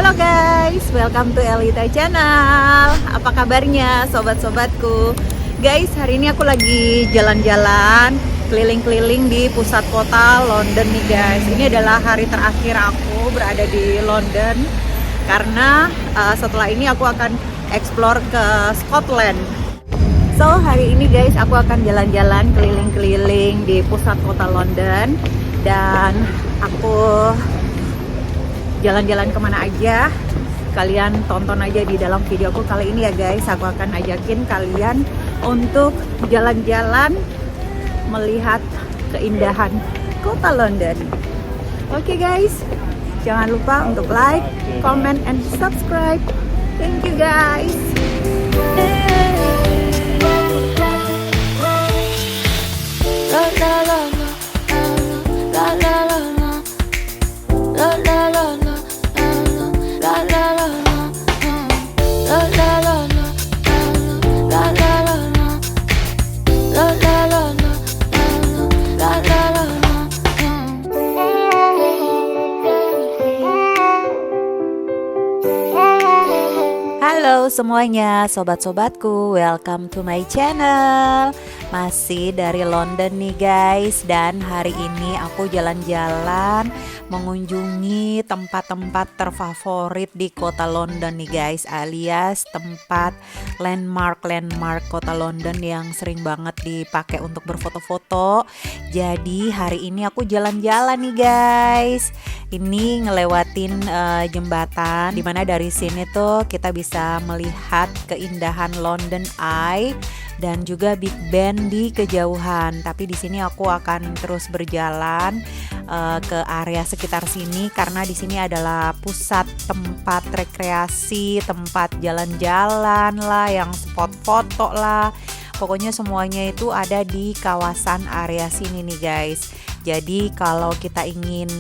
Halo guys, welcome to Elita Channel. Apa kabarnya sobat-sobatku? Guys, hari ini aku lagi jalan-jalan keliling-keliling di pusat kota London nih guys. Ini adalah hari terakhir aku berada di London karena setelah ini aku akan explore ke Scotland. So hari ini guys aku akan jalan-jalan keliling-keliling di pusat kota London dan aku jalan-jalan kemana aja, kalian tonton aja di dalam videoku kali ini ya guys. Aku akan ajakin kalian untuk jalan-jalan melihat keindahan kota London. Oke guys, jangan lupa untuk like, comment, and subscribe. Thank you guys. Halo semuanya, sobat-sobatku, welcome to my channel. Masih dari London nih guys. Dan hari ini aku jalan-jalan mengunjungi tempat-tempat terfavorit di kota London nih guys, alias tempat landmark kota London yang sering banget dipakai untuk berfoto-foto. Jadi hari ini aku jalan-jalan nih guys. Ini ngelewatin jembatan, dimana dari sini tuh kita bisa melihat keindahan London Eye dan juga Big Ben di kejauhan. Tapi di sini aku akan terus berjalan ke area sekitar sini karena di sini adalah pusat tempat rekreasi, tempat jalan-jalan lah, yang spot foto lah. Pokoknya semuanya itu ada di kawasan area sini nih guys. Jadi kalau kita ingin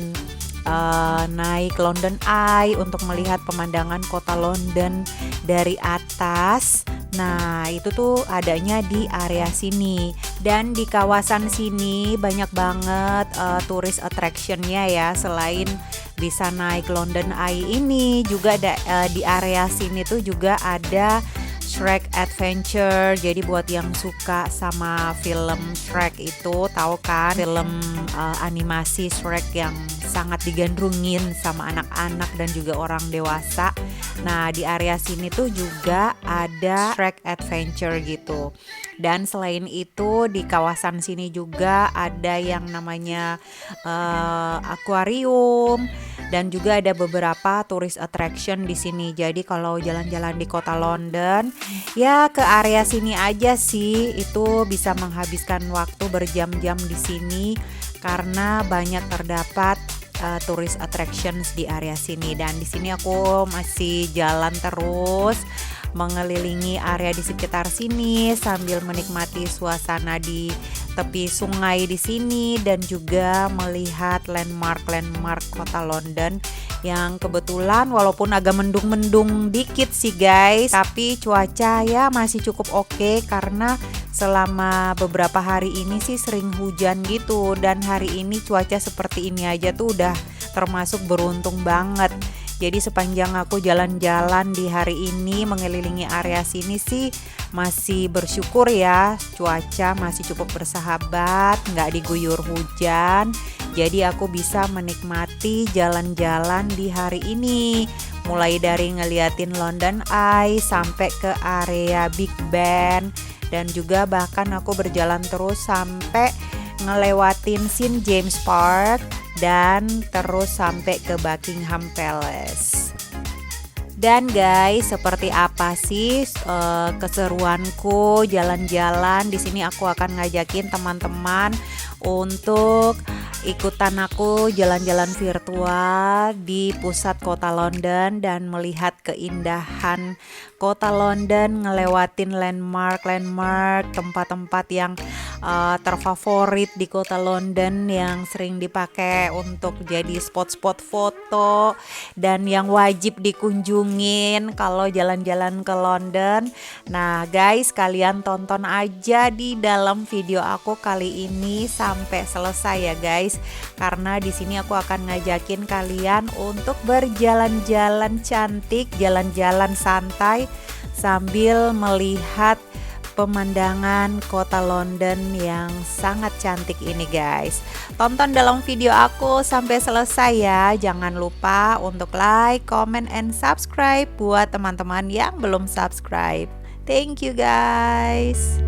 naik London Eye untuk melihat pemandangan kota London dari atas, nah itu tuh adanya di area sini. Dan di kawasan sini banyak banget tourist attractionnya ya. Selain bisa naik London Eye ini, juga di area sini tuh juga ada Shrek Adventure. Jadi buat yang suka sama film Shrek itu, tahu kan film animasi Shrek yang sangat digandrungin sama anak-anak dan juga orang dewasa. Nah di area sini tuh juga ada Shrek Adventure gitu. Dan selain itu di kawasan sini juga ada yang namanya akuarium dan juga ada beberapa tourist attraction di sini. Jadi kalau jalan-jalan di kota London ya ke area sini aja sih, itu bisa menghabiskan waktu berjam-jam di sini karena banyak terdapat tourist attractions di area sini. Dan di sini aku masih jalan terus mengelilingi area di sekitar sini sambil menikmati suasana di tepi sungai di sini dan juga melihat landmark kota London yang kebetulan walaupun agak mendung-mendung dikit sih guys, tapi cuaca ya masih cukup oke karena selama beberapa hari ini sih sering hujan gitu. Dan hari ini cuaca seperti ini aja tuh udah termasuk beruntung banget. Jadi sepanjang aku jalan-jalan di hari ini mengelilingi area sini sih masih bersyukur ya, cuaca masih cukup bersahabat, nggak diguyur hujan. Jadi aku bisa menikmati jalan-jalan di hari ini, mulai dari ngeliatin London Eye sampai ke area Big Ben, dan juga bahkan aku berjalan terus sampai ngelewatin St. James Park dan terus sampai ke Buckingham Palace. Dan guys, seperti apa sih keseruanku jalan-jalan di sini? Aku akan ngajakin teman-teman untuk ikutan aku jalan-jalan virtual di pusat kota London dan melihat keindahan kota London, ngelewatin landmark tempat-tempat yang terfavorit di kota London yang sering dipakai untuk jadi spot-spot foto dan yang wajib dikunjungin kalau jalan-jalan ke London. Nah, guys, kalian tonton aja di dalam video aku kali ini sampai selesai ya, guys. Karena di sini aku akan ngajakin kalian untuk berjalan-jalan cantik, jalan-jalan santai sambil melihat pemandangan kota London yang sangat cantik ini, guys. Tonton dalam video aku sampai selesai ya. Jangan lupa untuk like, comment, and subscribe buat teman-teman yang belum subscribe. Thank you, guys.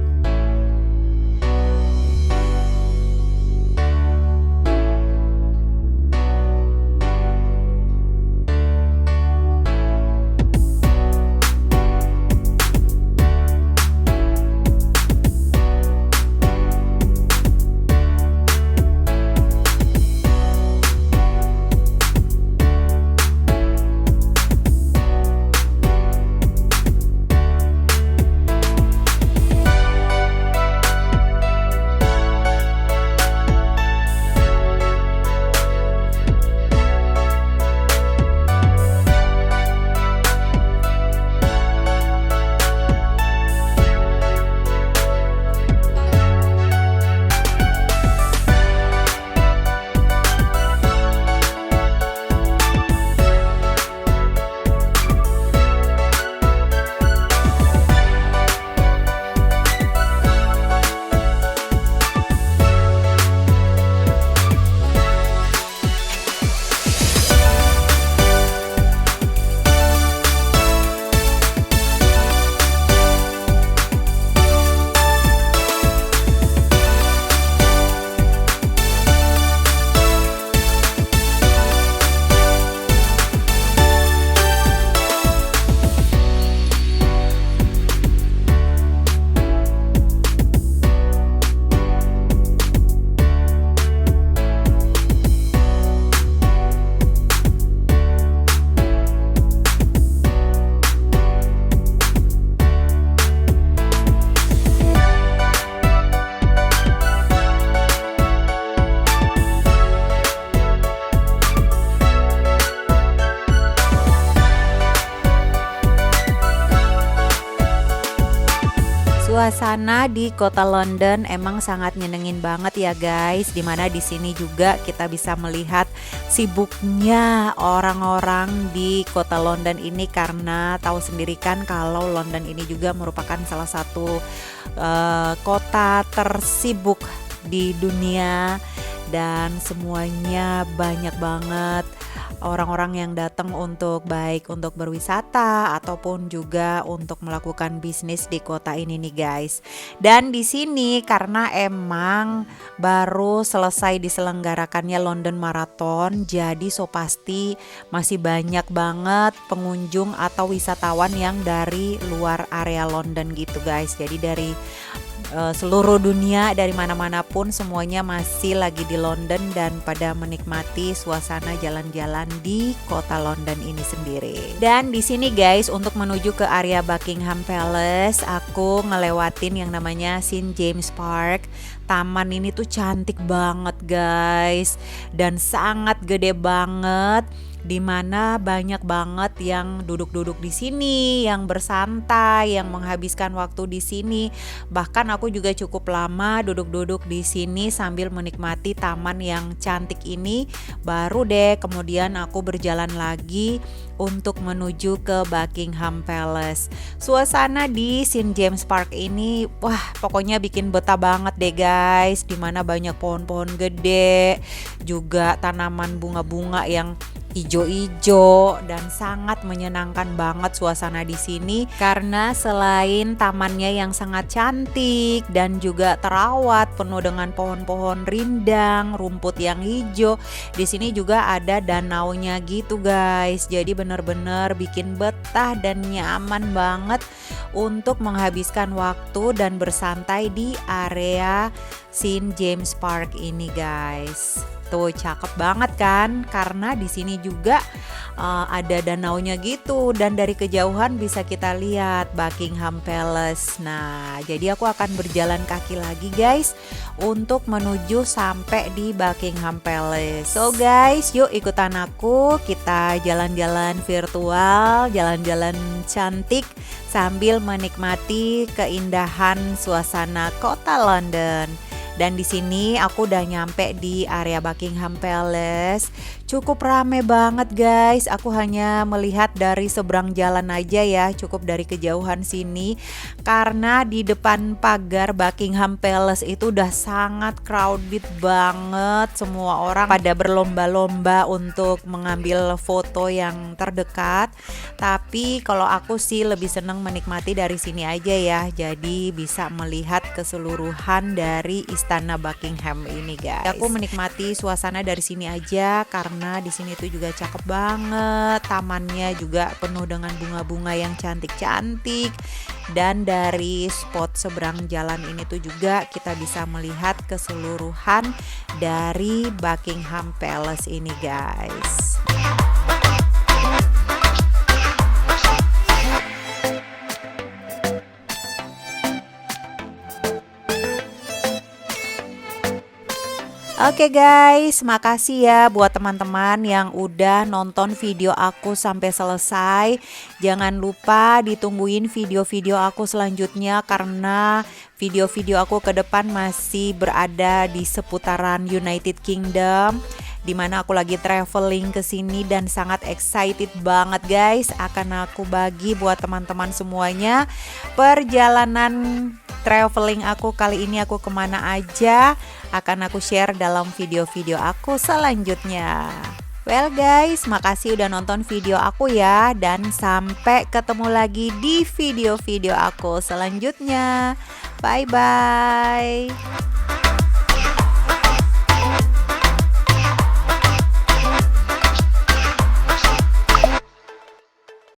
Suasana di kota London emang sangat nyenengin banget ya, guys. Dimana di sini juga kita bisa melihat sibuknya orang-orang di kota London ini, karena tahu sendiri kan kalau London ini juga merupakan salah satu kota tersibuk di dunia, dan semuanya banyak banget orang-orang yang datang untuk baik untuk berwisata ataupun juga untuk melakukan bisnis di kota ini nih, guys. Dan di sini karena emang baru selesai diselenggarakannya London Marathon, jadi so pasti masih banyak banget pengunjung atau wisatawan yang dari luar area London gitu, guys. Jadi dari seluruh dunia, dari mana-mana pun semuanya masih lagi di London dan pada menikmati suasana jalan-jalan di kota London ini sendiri. Dan di sini, guys, untuk menuju ke area Buckingham Palace, aku ngelewatin yang namanya St. James Park. Taman ini tuh cantik banget, guys, dan sangat gede banget, dimana banyak banget yang duduk-duduk di sini, yang bersantai, yang menghabiskan waktu di sini. Bahkan aku juga cukup lama duduk-duduk di sini sambil menikmati taman yang cantik ini. Baru deh kemudian aku berjalan lagi untuk menuju ke Buckingham Palace. Suasana di St. James Park ini, wah, pokoknya bikin betah banget deh, guys. Dimana banyak pohon-pohon gede, juga tanaman bunga-bunga yang ijo-ijo, dan sangat menyenangkan banget suasana di sini. Karena selain tamannya yang sangat cantik dan juga terawat penuh dengan pohon-pohon rindang, rumput yang hijau, di sini juga ada danaunya gitu, guys. Jadi bener-bener bikin betah dan nyaman banget untuk menghabiskan waktu dan bersantai di area St. James Park ini, guys. Tuh cakep banget kan? Karena di sini juga ada danaunya gitu dan dari kejauhan bisa kita lihat Buckingham Palace. Nah, jadi aku akan berjalan kaki lagi guys untuk menuju sampai di Buckingham Palace. So guys, yuk ikutan aku, kita jalan-jalan virtual, jalan-jalan cantik sambil menikmati keindahan suasana kota London. Dan di sini aku udah nyampe di area Buckingham Palace. Cukup rame banget guys. Aku hanya melihat dari seberang jalan aja ya, cukup dari kejauhan sini. Karena di depan pagar Buckingham Palace itu udah sangat crowded banget. Semua orang pada berlomba-lomba untuk mengambil foto yang terdekat. Tapi kalau aku sih lebih seneng menikmati dari sini aja ya. Jadi bisa melihat keseluruhan dari Istana Buckingham ini guys. Aku menikmati suasana dari sini aja karena di sini tuh juga cakep banget. Tamannya juga penuh dengan bunga-bunga yang cantik-cantik. Dan dari spot seberang jalan ini tuh juga kita bisa melihat keseluruhan dari Buckingham Palace ini guys. Oke guys, makasih ya buat teman-teman yang udah nonton video aku sampai selesai. Jangan lupa ditungguin video-video aku selanjutnya karena video-video aku ke depan masih berada di seputaran United Kingdom, dimana aku lagi traveling ke sini dan sangat excited banget guys. Akan aku bagi buat teman-teman semuanya perjalanan traveling aku kali ini, aku kemana aja akan aku share dalam video-video aku selanjutnya. Well guys, makasih udah nonton video aku ya, dan sampai ketemu lagi di video-video aku selanjutnya. Bye bye.